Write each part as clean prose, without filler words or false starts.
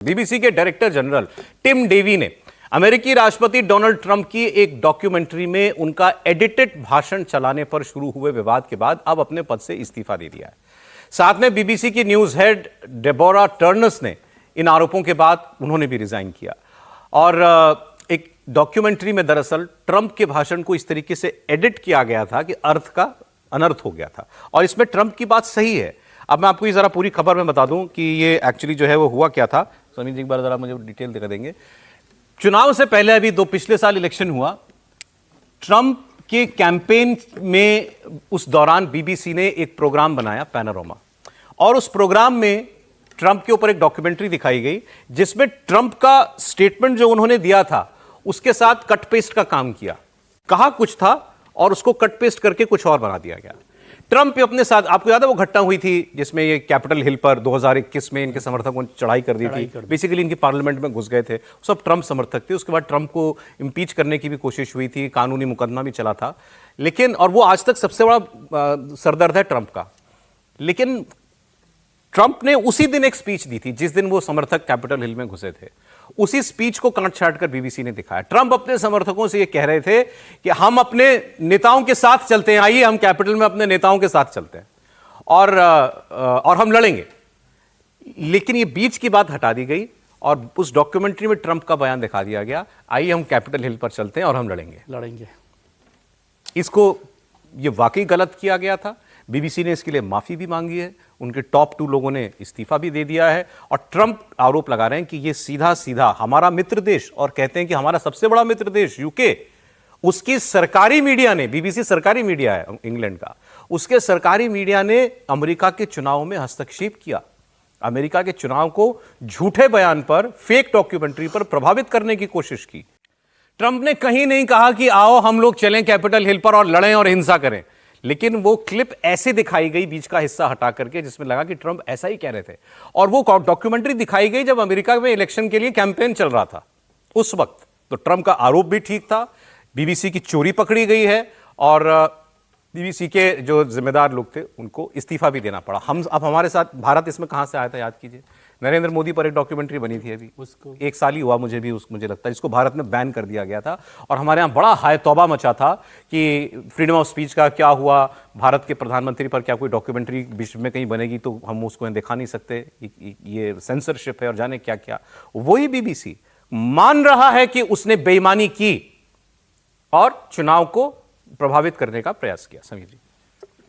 BBC के director general Tim Davy ने अमेरिकी राष्ट्रपति डोनाल्ड ट्रंप की एक डॉक्यूमेंट्री में उनका एडिटेड भाषण चलाने पर शुरू हुए विवाद के बाद अब अपने पद से इस्तीफा दे दिया है। साथ में बीबीसी की न्यूज हेड डेबोरा टर्नस ने इन आरोपों के बाद उन्होंने भी रिजाइन किया। और एक डॉक्यूमेंट्री में दरअसल ट्रंप के भाषण को इस तरीके से एडिट किया गया था कि अर्थ का अनर्थ हो गया था, और इसमें ट्रंप की बात सही है। अब मैं आपको ये जरा पूरी खबर में बता दूं कि ये एक्चुअली जो है वो हुआ क्या था। समीर जी एक बार जरा मुझे डिटेल दिखा देंगे। चुनाव से पहले अभी पिछले साल इलेक्शन हुआ, ट्रंप के कैंपेन में उस दौरान बीबीसी ने एक प्रोग्राम बनाया पैनोरामा, और उस प्रोग्राम में ट्रंप के ऊपर एक डॉक्यूमेंट्री दिखाई गई जिसमें ट्रंप का स्टेटमेंट जो उन्होंने दिया था उसके साथ कट पेस्ट का काम किया। कहा कुछ था और उसको कट पेस्ट करके कुछ और बना दिया गया। ट्रंप अपने साथ, आपको याद है वो घटना हुई थी जिसमें ये कैपिटल हिल पर 2021 में इनके समर्थकों ने चढ़ाई कर दी थी, बेसिकली इनकी पार्लियामेंट में घुस गए थे, सब ट्रंप समर्थक थे। उसके बाद ट्रंप को इंपीच करने की भी कोशिश हुई थी, कानूनी मुकदमा भी चला था, लेकिन और वो आज तक सबसे बड़ा सरदर्द है ट्रंप का। लेकिन ट्रंप ने उसी दिन एक स्पीच दी थी जिस दिन वो समर्थक कैपिटल हिल में घुसे थे। उसी स्पीच को काट छाट कर बीबीसी ने दिखाया। ट्रंप अपने समर्थकों से ये कह रहे थे कि हम अपने नेताओं के साथ चलते हैं, आइए हम कैपिटल में अपने नेताओं के साथ चलते हैं और हम लड़ेंगे। लेकिन ये बीच की बात हटा दी गई और उस डॉक्यूमेंट्री में ट्रंप का बयान दिखा दिया गया, आइए हम कैपिटल हिल पर चलते हैं और हम लड़ेंगे। इसको ये वाकई गलत किया गया था। बीबीसी ने इसके लिए माफी भी मांगी है, उनके टॉप 2 लोगों ने इस्तीफा भी दे दिया है, और ट्रंप आरोप लगा रहे हैं कि ये सीधा सीधा हमारा मित्र देश, और कहते हैं कि हमारा सबसे बड़ा मित्र देश यूके, उसकी सरकारी मीडिया ने, बीबीसी सरकारी मीडिया है इंग्लैंड का, उसके सरकारी मीडिया ने अमेरिका के चुनाव में हस्तक्षेप किया, अमेरिका के चुनाव को झूठे बयान पर, फेक डॉक्यूमेंट्री पर प्रभावित करने की कोशिश की। ट्रंप ने कहीं नहीं कहा कि आओ हम लोग चलें कैपिटल हिल पर और लड़ें और हिंसा करें, लेकिन वो क्लिप ऐसे दिखाई गई बीच का हिस्सा हटा करके जिसमें लगा कि ट्रंप ऐसा ही कह रहे थे। और वो डॉक्यूमेंट्री दिखाई गई जब अमेरिका में इलेक्शन के लिए कैंपेन चल रहा था उस वक्त। तो ट्रंप का आरोप भी ठीक था, बीबीसी की चोरी पकड़ी गई है, और बीबीसी के जो जिम्मेदार लोग थे उनको इस्तीफा भी देना पड़ा। हम अब हमारे साथ भारत इसमें कहां से आया था, याद कीजिए। नरेंद्र मोदी पर एक डॉक्यूमेंट्री बनी थी, अभी उसको 1 साल ही हुआ मुझे लगता है, जिसको भारत में बैन कर दिया गया था। और हमारे यहाँ बड़ा हाय तौबा मचा था कि फ्रीडम ऑफ स्पीच का क्या हुआ, भारत के प्रधानमंत्री पर क्या कोई डॉक्यूमेंट्री विश्व में कहीं बनेगी तो हम उसको दिखा नहीं सकते, ये सेंसरशिप है और जाने क्या क्या। वही बीबीसी मान रहा है कि उसने बेईमानी की और चुनाव को प्रभावित करने का प्रयास किया। समीर जी,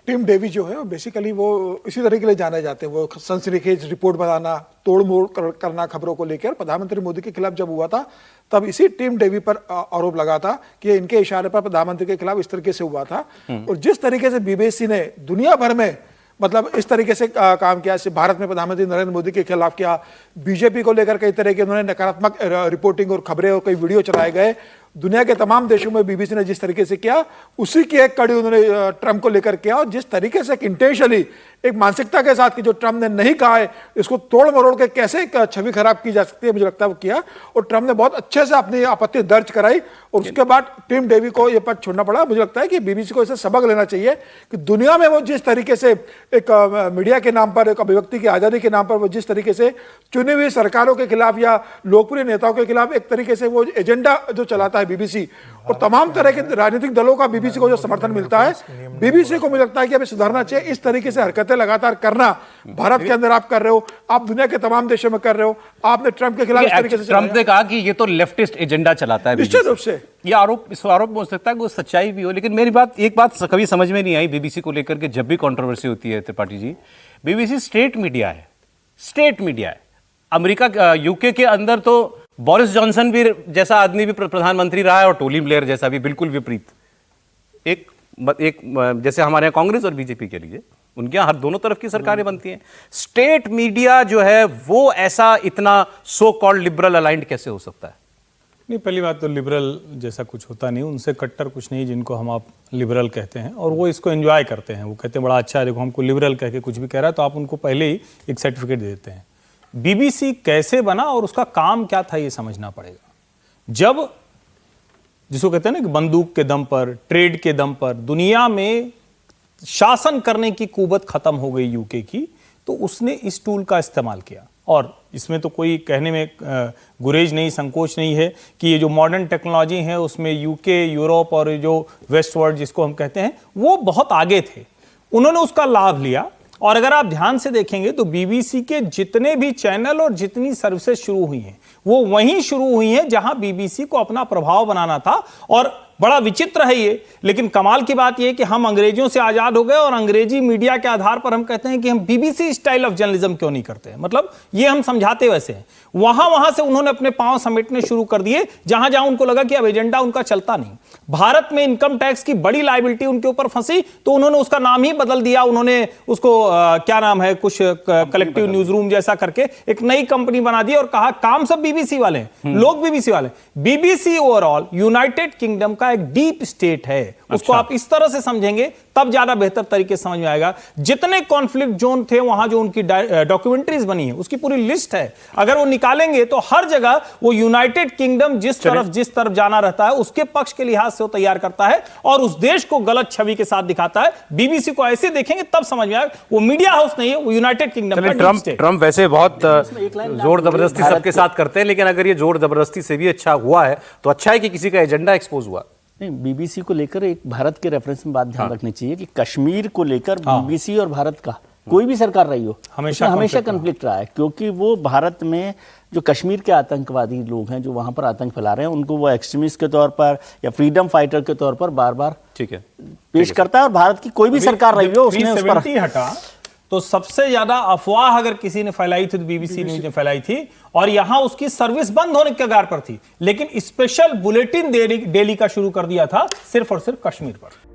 टिम डेवी जो है बेसिकली वो इसी तरह के लिए जाने जाते हैं। वो सनसनीखेज रिपोर्ट बनाना, तोड़ मोड़ करना खबरों को लेकर। प्रधानमंत्री मोदी के खिलाफ जब हुआ था तब इसी टिम डेवी पर आरोप लगा था कि इनके इशारे पर प्रधानमंत्री के खिलाफ इस तरीके से हुआ था। और जिस तरीके से बीबीसी ने दुनिया भर में मतलब इस तरीके से काम किया, भारत में प्रधानमंत्री नरेंद्र मोदी के खिलाफ किया, बीजेपी को लेकर कई तरह के उन्होंने नकारात्मक रिपोर्टिंग और खबरें और कई वीडियो चलाए गए। दुनिया के तमाम देशों में बीबीसी ने जिस तरीके से किया, उसी की एक कड़ी उन्होंने ट्रंप को लेकर किया। और जिस तरीके से इंटेंशनली एक मानसिकता के साथ कि जो ट्रंप ने नहीं कहा है इसको तोड़ मरोड़ के कैसे छवि खराब की जा सकती है, मुझे लगता है वो किया। और ट्रंप ने बहुत अच्छे से अपनी आपत्ति दर्ज कराई और उसके बाद टिम डेवी को यह पद छोड़ना पड़ा। मुझे लगता है कि बीबीसी को इसे सबक लेना चाहिए कि दुनिया में वो जिस तरीके से एक मीडिया के नाम पर, एक अभिव्यक्ति की आजादी के नाम पर वो जिस तरीके से चुनी हुई सरकारों के खिलाफ या लोकप्रिय नेताओं के खिलाफ एक तरीके से वो एजेंडा जो चलाता है बीबीसी, और तमाम तरह के राजनीतिक दलों का बीबीसी को जो समर्थन मिलता है, बीबीसी को मुझे लगता है कि हमें सुधारना चाहिए। इस तरीके से हरकतें लगातार करना भारत के अंदर आप कर रहे हो, आप दुनिया के तमाम देशों में कर रहे हो। आपने ट्रंप के खिलाफ इस तरीके से ट्रंप ने कहा कि ये तो लेफ्टिस्ट एजेंडा चलाता है। निश्चित रूप से ये आरोप, इस आरोप में हो सकता है कि वो सच्चाई भी हो, लेकिन मेरी बात, एक बात कभी समझ में नहीं आई बीबीसी को लेकर के जब भी कंट्रोवर्सी होती है Tripathi ji, BBC state media है, स्टेट मीडिया है। अमेरिका, यूके के अंदर तो बोरिस जॉनसन भी जैसा आदमी भी प्रधानमंत्री रहा है और टोनी ब्लेयर जैसा भी बिल्कुल विपरीत। एक जैसे हमारे यहाँ कांग्रेस और बीजेपी के लिए, उनके यहाँ हर दोनों तरफ की सरकारें बनती हैं। स्टेट मीडिया जो है वो ऐसा इतना सो कॉल्ड लिबरल अलाइंड कैसे हो सकता है? नहीं, पहली बात तो लिबरल जैसा कुछ होता नहीं, उनसे कट्टर कुछ नहीं जिनको हम आप लिबरल कहते हैं, और वो इसको एंजॉय करते हैं। वो कहते हैं बड़ा अच्छा है, देखो हमको लिबरल कह के कुछ भी कह रहा है, तो आप उनको पहले ही एक सर्टिफिकेट दे देते हैं। बीबीसी कैसे बना और उसका काम क्या था ये समझना पड़ेगा। जब जिसको कहते हैं ना कि बंदूक के दम पर, ट्रेड के दम पर दुनिया में शासन करने की कुवत खत्म हो गई यूके की, तो उसने इस टूल का इस्तेमाल किया। और इसमें तो कोई कहने में गुरेज नहीं, संकोच नहीं है कि ये जो मॉडर्न टेक्नोलॉजी है उसमें यूके, यूरोप और जो वेस्ट वर्ल्ड जिसको हम कहते हैं वो बहुत आगे थे, उन्होंने उसका लाभ लिया। और अगर आप ध्यान से देखेंगे तो बीबीसी के जितने भी चैनल और जितनी सर्विसेज शुरू हुई हैं वो वहीं शुरू हुई हैं जहां बीबीसी को अपना प्रभाव बनाना था। और बड़ा विचित्र है ये, लेकिन कमाल की बात यह कि हम अंग्रेजों से आजाद हो गए और अंग्रेजी मीडिया के आधार पर हम कहते हैं कि हम बीबीसी स्टाइल ऑफ जर्नलिज्म क्यों नहीं करते हैं। मतलब ये हम समझाते वैसे हैं, वहां से उन्होंने अपने पांव समेटने शुरू कर दिए जहां जहां उनको लगा कि अब एजेंडा उनका चलता नहीं। भारत में इनकम टैक्स की बड़ी लायबिलिटी उनके ऊपर फंसी तो उन्होंने उसका नाम ही बदल दिया, उन्होंने उसको क्या नाम है, कुछ कलेक्टिव न्यूज रूम जैसा करके एक नई कंपनी बना दी और कहा काम सब बीबीसी वाले हैं, लोग बीबीसी वाले। बीबीसी ओवरऑल यूनाइटेड किंगडम का एक डीप स्टेट है, उसको आप इस तरह से समझेंगे तब ज्यादा बेहतर तरीके से समझ में आएगा। जितने कॉन्फ्लिक्ट जोन थे वहां जो उनकी डॉक्यूमेंट्रीज बनी है उसकी पूरी लिस्ट है, अगर वो निकालेंगे तो हर जगह वो यूनाइटेड किंगडम जिस तरफ जाना रहता है उसके पक्ष के लिहाज से वो तैयार करता है और उस देश को गलत छवि के साथ दिखाता है। बीबीसी को ऐसे देखेंगे तब समझ में आएगा वो मीडिया हाउस नहीं है, वो यूनाइटेड किंगडम का स्टेट। ट्रंप वैसे बहुत जोर जबरदस्ती सबके साथ करते हैं, लेकिन अगर ये जोर जबरदस्ती से भी अच्छा हुआ है तो अच्छा है कि किसी का एजेंडा एक्सपोज हुआ। नहीं, बीबीसी को लेकर एक भारत के रेफरेंस में बात ध्यान रखनी चाहिए कि कश्मीर को लेकर बीबीसी और भारत का कोई भी सरकार रही हो हमेशा कन्फ्लिक्ट रहा है, क्योंकि वो भारत में जो कश्मीर के आतंकवादी लोग हैं जो वहां पर आतंक फैला रहे हैं उनको वो एक्सट्रीमिस्ट के तौर पर या फ्रीडम फाइटर के तौर पर बार बार ठीक है पेश करता है। और भारत की कोई भी सरकार रही हो उसने उस पर हटा तो सबसे ज्यादा अफवाह अगर किसी ने फैलाई थी तो बीबीसी न्यूज ने फैलाई थी और यहां उसकी सर्विस बंद होने के कगार पर थी, लेकिन स्पेशल बुलेटिन डेली का शुरू कर दिया था सिर्फ और सिर्फ कश्मीर पर।